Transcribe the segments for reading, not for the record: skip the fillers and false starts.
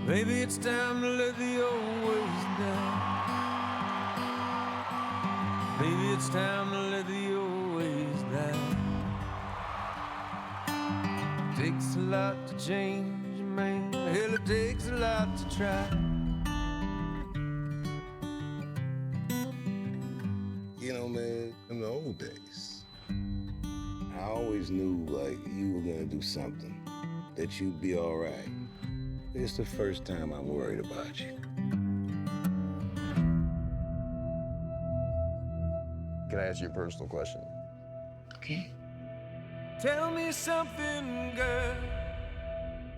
Maybe it's time to let the old ways down. Maybe it's time to let the old ways down. Takes a lot to change, man. Hell, it takes a lot to try. You know, man, in the old days, I always knew, like, you were gonna do something, that you'd be all right. It's the first time I'm worried about you. Can I ask you a personal question? Okay. Tell me something, girl.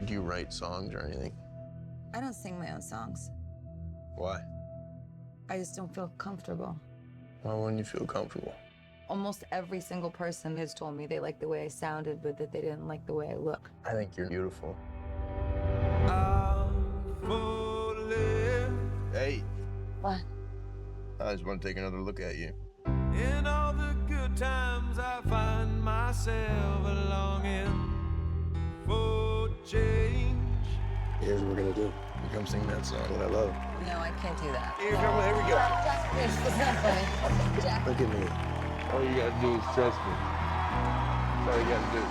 Do you write songs or anything? I don't sing my own songs. Why? I just don't feel comfortable. Why wouldn't you feel comfortable? Almost every single person has told me they liked the way I sounded, but that they didn't like the way I look. I think you're beautiful. I'll fall in. Hey, What? I just want to take another look at you. In all the good times, I find myself longing for change. Here's what we're gonna do. You come sing that song that I love. No, I can't do that. Here, come on, here we go. Jack, it's not funny. Jack. Look at me. All you gotta do is trust me. That's all you gotta do.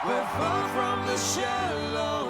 We're far from the shallow